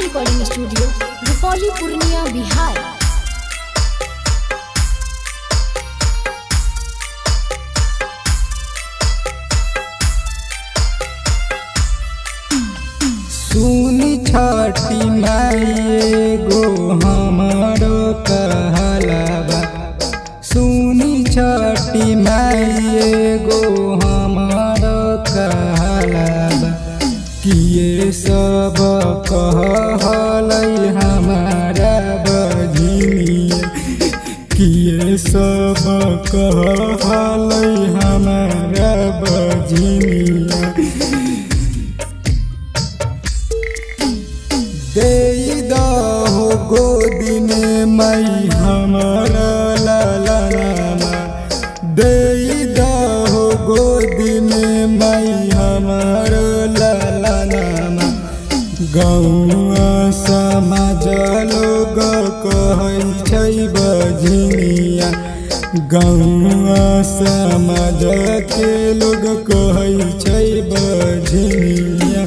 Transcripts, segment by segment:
Recording studio Rupauli Purnia Bihar. सुनी छठी माई गो हमारो कहलावा, सुनी छठी माई गो हमारो कहलावा। किए सब कहलै हमारा बजनिया, किए सब कहलै हमारा बजनिया। दे दहो गोदी में मई हमारा लाला नामा, दे दहो गोदी में मई हमारा लाला नामा। गौआ समाज लोग कहै छै बजनिया, गौआ समाज के लोग कहै छै बजनिया।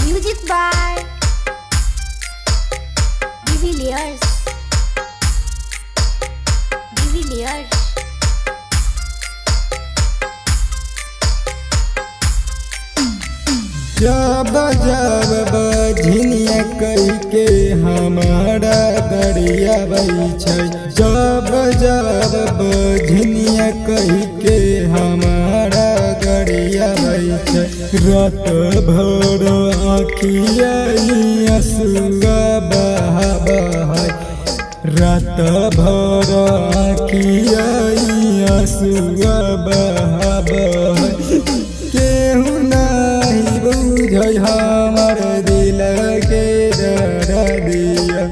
Music by Divilliers. जब जब बजनिया कह के हमारा दरिया बई छै, जब जब बजनिया कह के हमारा गरिया बई छै। रात भर आँखिया आंसुआ बहा बहा, रात भर आँखिया आंसुआ बहा बहा। केहू नहीं बुझै हमर दिल के दर्दिया,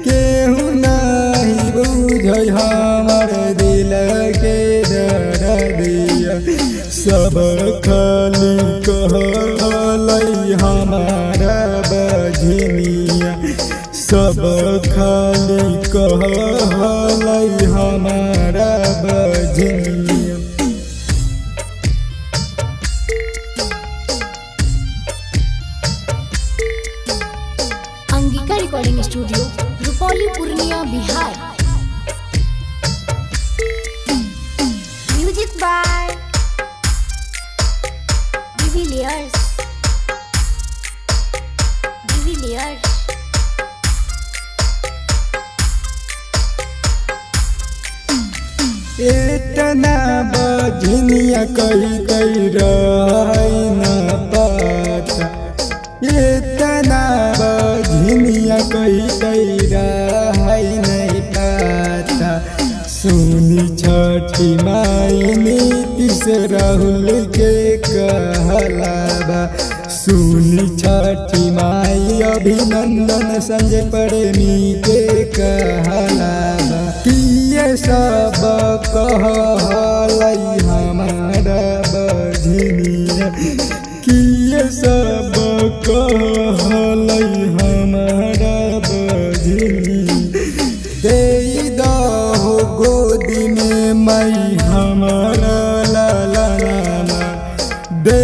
केहू नहीं बुझै हमर दिल के दर्दिया। सब खाली कहलै हमारा बजनिया, सब खाली कहलै हमारा बजनिया। Angika recording studio Rupauli Purnia Bihar. Music by de Villiers. इतना बजनिया कही रहै न पता, इतना बजनिया कही रहै नहीं पता। सुनी छठी माई नीतीश राहुल के कहलावा, सुनी छठी माई अभिनंदन संजय प्रेमी के कहलावा। किए सब कहलै हमारा बजनिया, किए सब कहलै हमारा बजनिया। दे दहो गोदी में मई हमारा लाला नामा, दे